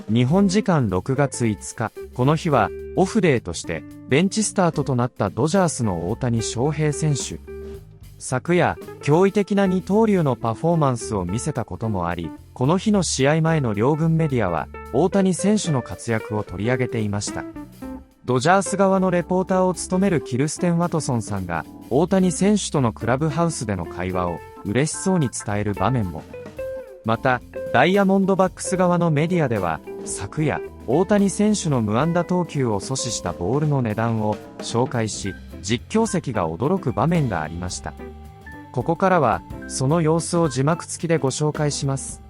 日本時間6月5日、この日はオフデーとしてベンチスタートとなったドジャースの大谷翔平選手。昨夜、驚異的な二刀流のパフォーマンスを見せたこともあり、この日の試合前の両軍メディアは大谷選手の活躍を取り上げていました。ドジャース側のレポーターを務めるキルステン・ワトソンさんが大谷選手とのクラブハウスでの会話を嬉しそうに伝える場面も。また、ダイヤモンドバックス側のメディアでは、昨夜、大谷選手の無安打投球を阻止したボールの値段を紹介し、実況席が驚く場面がありました。ここからは、その様子を字幕付きでご紹介します。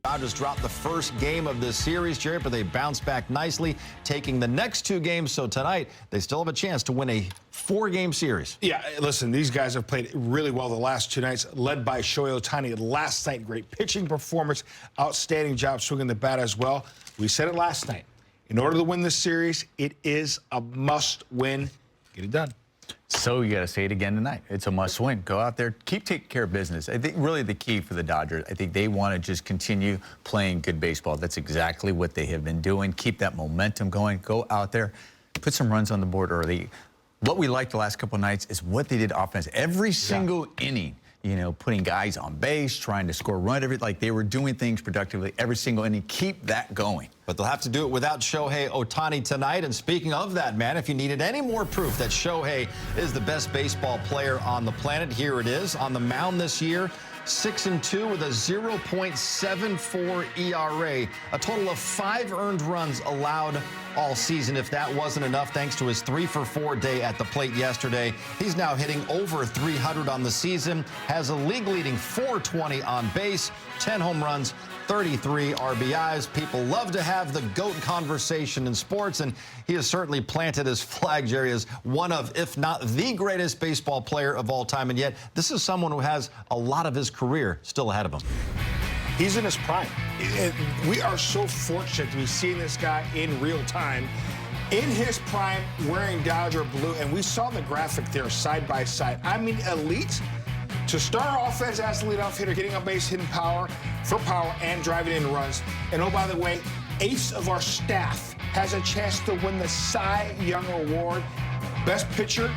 Dodgers dropped the first game of this series, Jerry, but they bounced back nicely, taking the next two games. So tonight, they still have a chance to win a four-game series. Yeah, listen, these guys have played really well the last two nights, led by Shohei Ohtani. Last night, great pitching performance, outstanding job swinging the bat as well. We said it last night. In order to win this series, it is a must-win. Get it done. So you got to say it again tonight. It's a must win. Go out there, keep taking care of business. I think really the key for the Dodgers, I think they want to just continue playing good baseball. That's exactly what they have been doing. Keep that momentum going. Go out there, put some runs on the board early. What we liked the last couple of nights is what they did offense. Every single inning, you know, putting guys on base, trying to score run, like they were doing things productively every single inning. Keep that going. But they'll have to do it without Shohei Ohtani tonight. And speaking of that, man, if you needed any more proof that Shohei is the best baseball player on the planet, here it is. On the mound this year, 6-2 with a 0.74 ERA. A total of 5 earned runs allowed all season. If that wasn't enough, thanks to his 3-for-4 day at the plate yesterday, he's now hitting over 300 on the season, has a league-leading 420 on base, 10 home runs, 33 RBIs. People love to have the GOAT conversation in sports, and he has certainly planted his flag, Jerry, as one of, if not the greatest baseball player of all time. And yet, this is someone who has a lot of his career still ahead of him. He's in his prime. We are so fortunate to be seeing this guy in real time. In his prime, wearing Dodger blue, and we saw the graphic there side by side. I mean, elite. To start our offense as the leadoff hitter, getting on base, hitting power for power, and driving in runs. And oh, by the way, ace of our staff has a chance to win the Cy Young Award. Best pitcher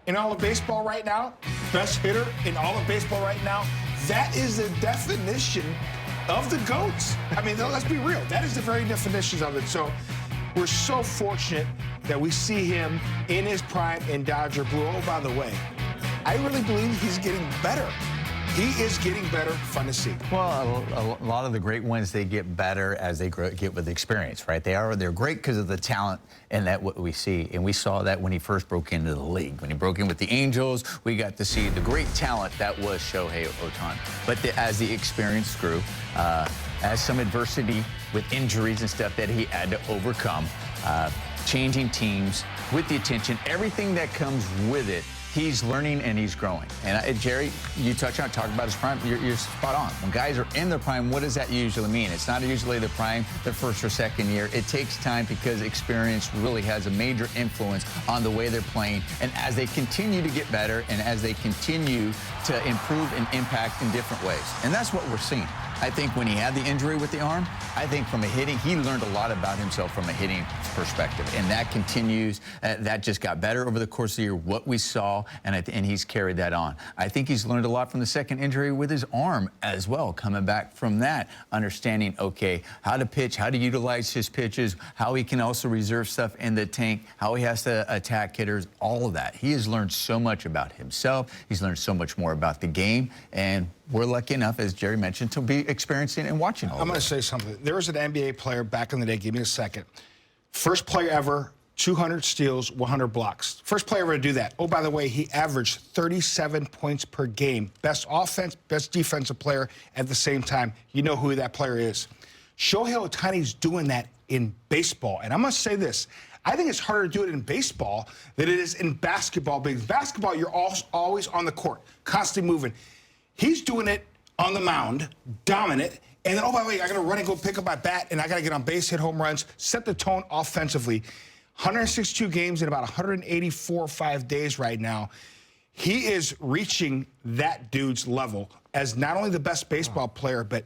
in all of baseball right now. Best hitter in all of baseball right now. That is the definition of the GOATs. I mean, let's be real. That is the very definition of it. So we're so fortunate that we see him in his prime in Dodger blue. Oh, by the way, I really believe he's getting better. He is getting better. Fun to see. Well, a lot of the great ones, they get better as they get with experience, right? They're great because of the talent and that what we see. And we saw that when he first broke into the league. When he broke in with the Angels, we got to see the great talent that was Shohei Ohtani. But as the experience grew, as some adversity with injuries and stuff that he had to overcome, changing teams with the attention, everything that comes with it, he's learning and he's growing. And Jerry, you talk about his prime. You're spot on. When guys are in their prime, what does that usually mean? It's not usually the prime, the first or second year. It takes time because experience really has a major influence on the way they're playing. And as they continue to get better and as they continue to improve and impact in different ways. And that's what we're seeing. I think when he had the injury with the arm, I think from a hitting, he learned a lot about himself from a hitting perspective. And that continues. That just got better over the course of the year, what we saw, and he's carried that on. I think he's learned a lot from the second injury with his arm as well, coming back from that, understanding, okay, how to pitch, how to utilize his pitches, how he can also reserve stuff in the tank, how he has to attack hitters, all of that. He has learned so much about himself. He's learned so much more about the game, and we're lucky enough, as Jerry mentioned, to be experiencing and watching all I'm going to say something. There was an NBA player back in the day, give me a second. First player ever, 200 steals, 100 blocks. First player ever to do that. Oh, by the way, he averaged 37 points per game. Best offense, best defensive player at the same time. You know who that player is. Shohei Ohtani's doing that in baseball. And I'm going to say this. I think it's harder to do it in baseball than it is in basketball. Because basketball, you're always on the court, constantly moving. He's doing it on the mound, dominant, and then, oh, by the way, I got to run and go pick up my bat, and I got to get on base, hit home runs, set the tone offensively. 162 games in about 184 or 5 days right now. He is reaching that dude's level as not only the best baseball player, but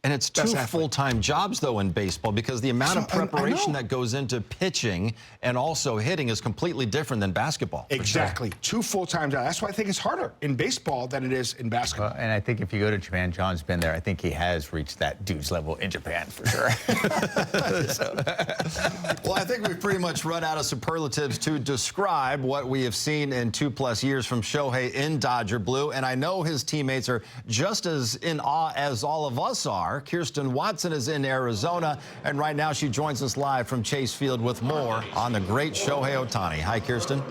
And it's two full-time jobs, though, in baseball, because the amount of preparation that goes into pitching and also hitting is completely different than basketball. Exactly. Two full-time jobs. That's why I think it's harder in baseball than it is in basketball. And I think if you go to Japan, John's been there, I think he has reached that dude's level in Japan for sure. Well, I think we've pretty much run out of superlatives to describe what we have seen in 2+ years from Shohei in Dodger blue, and I know his teammates are just as in awe as all of us are. Kirsten Watson is in Arizona, and right now she joins us live from Chase Field with more on the great Shohei Ohtani. Hi, Kirsten.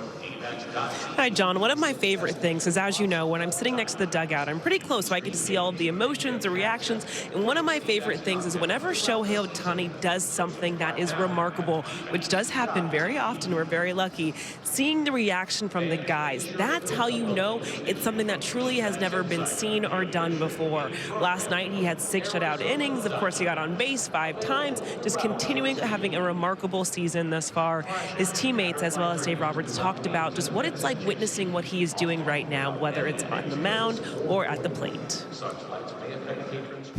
Hi, John. One of my favorite things is, as you know, when I'm sitting next to the dugout, I'm pretty close, so I get to see all of the emotions, the reactions. And one of my favorite things is whenever Shohei Ohtani does something that is remarkable, which does happen very often, we're very lucky, seeing the reaction from the guys, that's how you know it's something that truly has never been seen or done before. Last night, he had 6 shutout innings. Of course, he got on base 5 times, just continuing having a remarkable season thus far. His teammates, as well as Dave Roberts, talked about just what it's like witnessing what he is doing right now, whether it's on the mound or at the plate.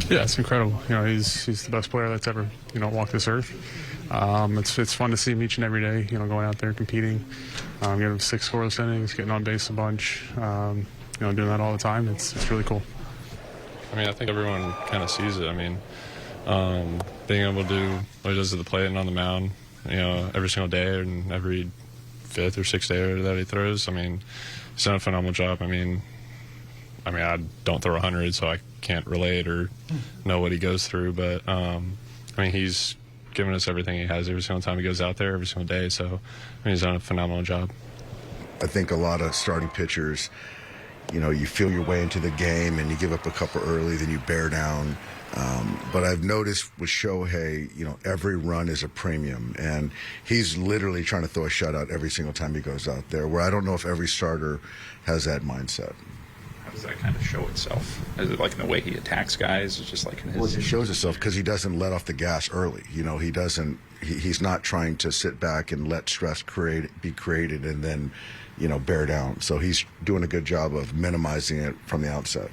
Yeah, it's incredible. You know, he's the best player that's ever, walked this earth. It's fun to see him each and every day, going out there competing, getting him 6 scoreless innings, getting on base a bunch, doing that all the time. It's really cool. I mean, I think everyone kind of sees it. I mean, being able to do what he does at the plate and on the mound, every single day and every 5th or 6th day that he throws. I mean, he's done a phenomenal job. I mean, I don't throw 100, so I can't relate or know what he goes through. But he's given us everything he has every single time he goes out there, every single day. So he's done a phenomenal job. I think a lot of starting pitchers, you feel your way into the game and you give up a couple early, then you bear down. But I've noticed with Shohei, every run is a premium, and he's literally trying to throw a shutout every single time he goes out there, where I don't know if every starter has that mindset. How does that kind of show itself? Is it like in the way he attacks guys? It's just like in his... Well, it shows itself because he doesn't let off the gas early. He's not trying to sit back and let stress be created and then, bear down. So he's doing a good job of minimizing it from the outset.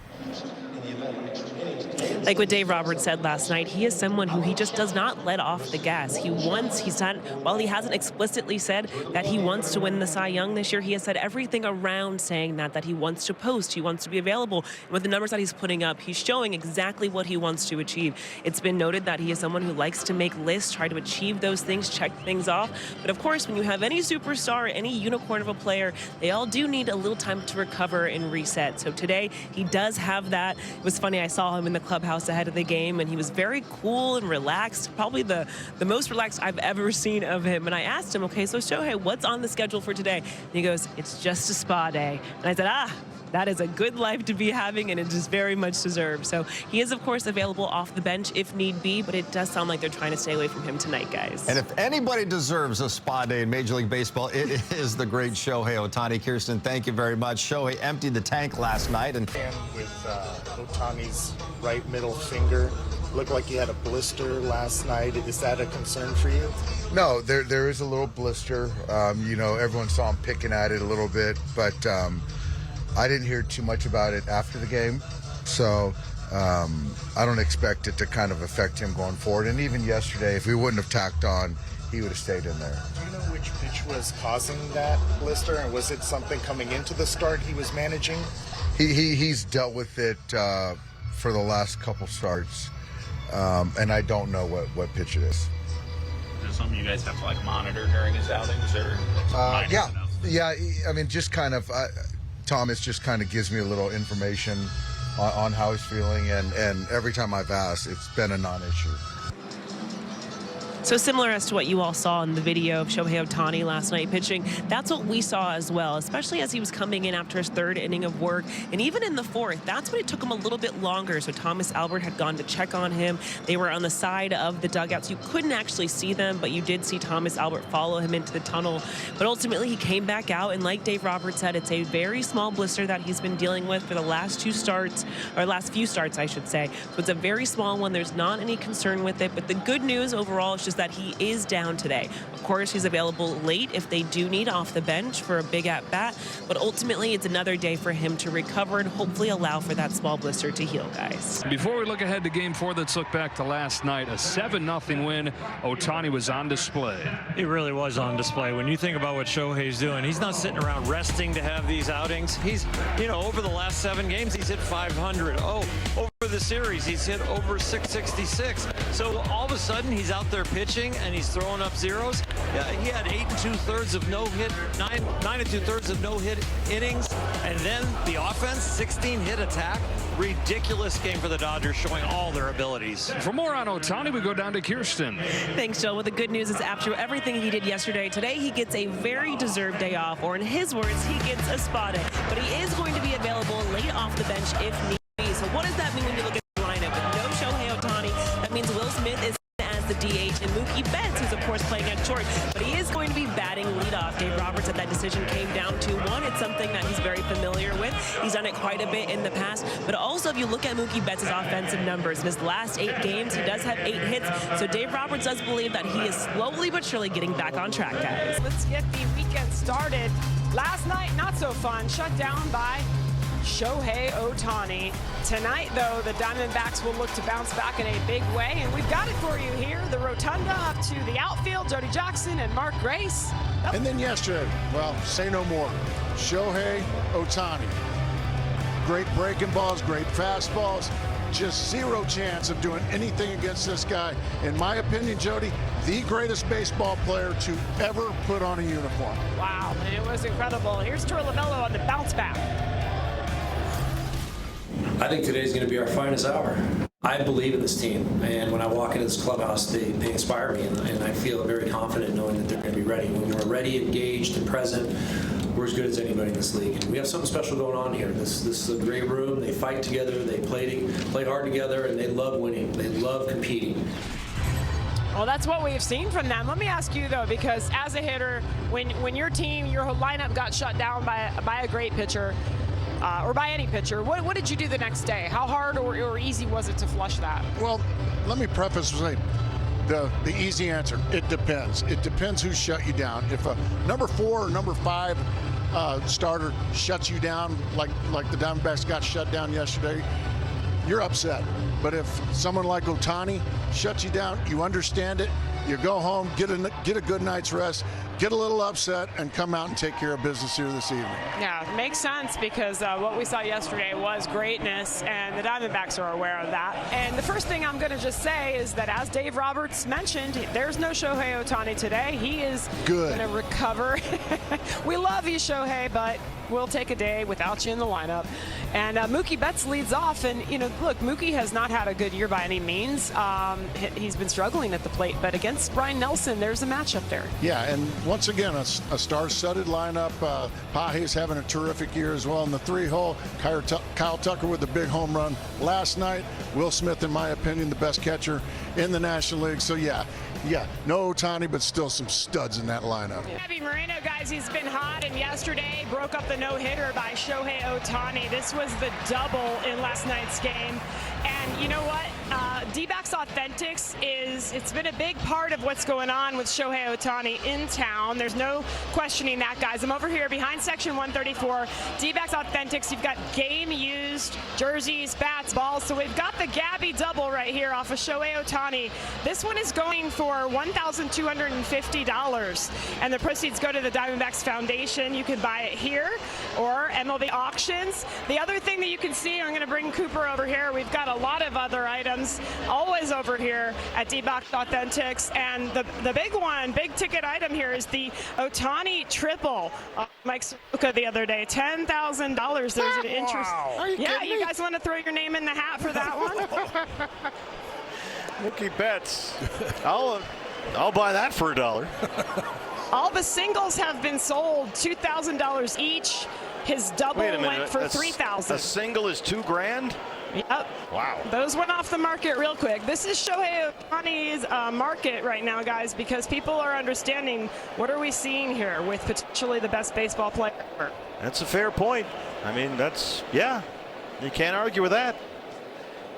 Like what Dave Roberts said last night, he is someone who he just does not let off the gas. While he hasn't explicitly said that he wants to win the Cy Young this year, he has said everything around saying that he wants to post, he wants to be available. And with the numbers that he's putting up, he's showing exactly what he wants to achieve. It's been noted that he is someone who likes to make lists, try to achieve those things, check things off. But of course, when you have any superstar, any unicorn of a player, they all do need a little time to recover and reset. So today, he does have that. It was funny, I saw him in the clubhouse ahead of the game, and he was very cool and relaxed, probably the most relaxed I've ever seen of him. And I asked him, okay, so Shohei, what's on the schedule for today? And he goes, it's just a spa day. And I said, that is a good life to be having, and it is very much deserved. So he is, of course, available off the bench if need be, but it does sound like they're trying to stay away from him tonight, guys. And if anybody deserves a spa day in Major League Baseball, it is the great Shohei Ohtani. Kirsten, thank you very much. Shohei emptied the tank last night. And with Ohtani's right middle finger, looked like he had a blister last night. Is that a concern for you? No, there is a little blister. Everyone saw him picking at it a little bit, but I didn't hear too much about it after the game, so I don't expect it to kind of affect him going forward. And even yesterday, if we wouldn't have tacked on, he would have stayed in there. Do you know which pitch was causing that blister, and was it something coming into the start he was managing? He's dealt with it for the last couple starts, and I don't know what pitch it is. Is it something you guys have to monitor during his outings, or? Yeah. I mean, just kind of. Thomas just kind of gives me a little information on how he's feeling, and every time I've asked, it's been a non-issue. So similar as to what you all saw in the video of Shohei Ohtani last night pitching, that's what we saw as well, especially as he was coming in after his 3rd inning of work. And even in the 4th, that's when it took him a little bit longer. So Thomas Albert had gone to check on him. They were on the side of the dugouts. You couldn't actually see them, but you did see Thomas Albert follow him into the tunnel. But ultimately, he came back out, and like Dave Roberts said, it's a very small blister that he's been dealing with for the last few starts, I should say. So it's a very small one. There's not any concern with it. But the good news overall is just that he is down today. Of course, he's available late if they do need off the bench for a big at-bat, but ultimately it's another day for him to recover and hopefully allow for that small blister to heal, guys. Before we look ahead to Game 4, let's look back to last night. A 7-0 win. Ohtani was on display. He really was on display. When you think about what Shohei's doing, he's not sitting around resting to have these outings. He's, over the last 7 games, he's hit 500. Over the series, he's hit over 666. So all of a sudden, he's out there pitching and he's throwing up zeros. Yeah, he had 8 2/3 of no-hit, 9 2/3 of no-hit innings, and then the offense, 16-hit attack. Ridiculous game for the Dodgers, showing all their abilities. For more on Ohtani, we go down to Kirsten. Thanks, Joel. Well, the good news is after everything he did yesterday, today he gets a very deserved day off, or in his words, he gets a spot in. But he is going to be available late off the bench if need be. So what does that mean when you look at the lineup? With no Shohei Ohtani, that means Will Smith is as the DH, and Mookie Betts, who's of course playing at short, but he is going to be batting leadoff. Dave Roberts said that decision came down to 1. It's something that he's very familiar with. He's done it quite a bit in the past, but also if you look at Mookie Betts' offensive numbers, in his last 8 games, he does have 8 hits, so Dave Roberts does believe that he is slowly but surely getting back on track, guys. Let's get the weekend started. Last night, not so fun, shut down by Shohei Ohtani. Tonight, though, the Diamondbacks will look to bounce back in a big way, and we've got it for you here. The rotunda up to the outfield, Jody Jackson and Mark Grace. And then yesterday, well, say no more. Shohei Ohtani. Great breaking balls, great fastballs. Just zero chance of doing anything against this guy. In my opinion, Jody, the greatest baseball player to ever put on a uniform. Wow, it was incredible. Here's Troy Lamello on the bounce back. I think today's going to be our finest hour. I believe in this team, and when I walk into this clubhouse, they inspire me, and I feel very confident knowing that they're going to be ready. When we're ready, engaged, and present, we're as good as anybody in this league. And we have something special going on here. This is a great room. They fight together, they play hard together, and they love winning. They love competing. Well, that's what we've seen from them. Let me ask you, though, because as a hitter, when your team, your whole lineup got shut down by a great pitcher, or by any pitcher, what did you do the next day? How hard or easy was it to flush that? Well, let me preface with saying the easy answer. It depends. It depends who shut you down. If a number 4 or number 5 starter shuts you down like the Diamondbacks got shut down yesterday, you're upset. But if someone like Ohtani shuts you down, you understand it. You go home, get a good night's rest, get a little upset, and come out and take care of business here this evening. Yeah, it makes sense because what we saw yesterday was greatness, and the Diamondbacks are aware of that. And the first thing I'm going to just say is that, as Dave Roberts mentioned, there's no Shohei Ohtani today. He is going to recover. We love you, Shohei, but we'll take a day without you in the lineup. And Mookie Betts leads off, and look, Mookie has not had a good year by any means. He's been struggling at the plate, but against Brian Nelson, there's a matchup there. Yeah, and once again, a star-studded lineup. Page's having a terrific year as well in the 3-hole. Kyle Tucker with the big home run last night. Will Smith, in my opinion, the best catcher in the National League. So yeah, no Ohtani, but still some studs in that lineup. Abby Moreno, guys, he's been hot, and yesterday broke up the no-hitter by Shohei Ohtani. This was the double in last night's game. And you know what? D-backs Authentics it's been a big part of what's going on with Shohei Ohtani in town. There's no questioning that, guys. I'm over here behind section 134. D-backs Authentics, you've got game-used jerseys, bats, balls. So we've got the Gabby double right here off of Shohei Ohtani. This one is going for $1,250, and the proceeds go to the Diamondbacks Foundation. You can buy it here or MLB auctions. The other thing that you can see, I'm going to bring Cooper over here. We've got a lot of other items always over here at D-Box Authentics, and the big one, big ticket item here is the Ohtani triple. Mike Soroka the other day, $10,000. There's an interest. Wow. Yeah, you guys want to throw your name in the hat for that one? Mookie Betts. I'll buy that for $1. All the singles have been sold, $2,000 each. His double went for $3,000. A single is $2,000? Yep. Wow. Those went off the market real quick. This is Shohei Ohtani's market right now, guys, because people are understanding what are we seeing here with potentially the best baseball player ever. That's a fair point. I mean, you can't argue with that.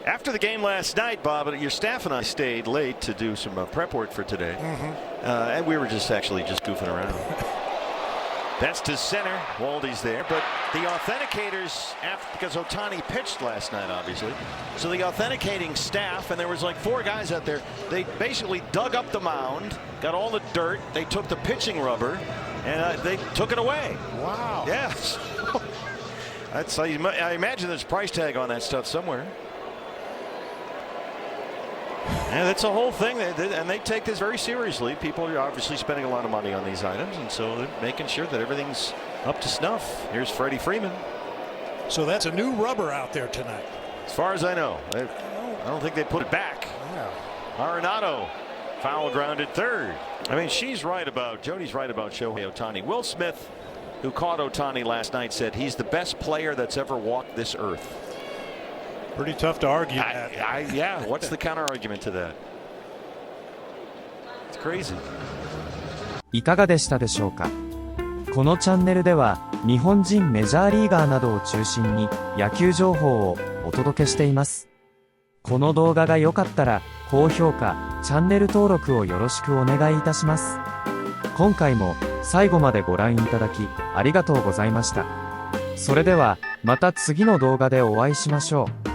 After the game last night, Bob, your staff and I stayed late to do some prep work for today. And we were just goofing around. That's to center. Waldy's there. But the authenticators, because Ohtani pitched last night, obviously. So the authenticating staff, and there was like 4 guys out there, they basically dug up the mound, got all the dirt, they took the pitching rubber, and they took it away. Wow. Yes. I imagine there's a price tag on that stuff somewhere. Yeah, that's the whole thing, and they take this very seriously. People are obviously spending a lot of money on these items, and so they're making sure that everything's up to snuff. Here's Freddie Freeman. So that's a new rubber out there tonight. As far as I know. I don't think they put it back. Yeah. Arenado, foul grounded third. I mean, Jody's right about Shohei Ohtani. Will Smith, who caught Ohtani last night, said he's the best player that's ever walked this earth. Pretty tough to argue that. Yeah, what's the counter argument to that? It's crazy. いかがでしたでしょうか。このチャンネルでは日本人メジャーリーガーなどを中心に野球情報をお届けしています。この動画が良かったら高評価、チャンネル登録をよろしくお願いいたします。今回も最後までご覧いただきありがとうございました。それではまた次の動画でお会いしましょう。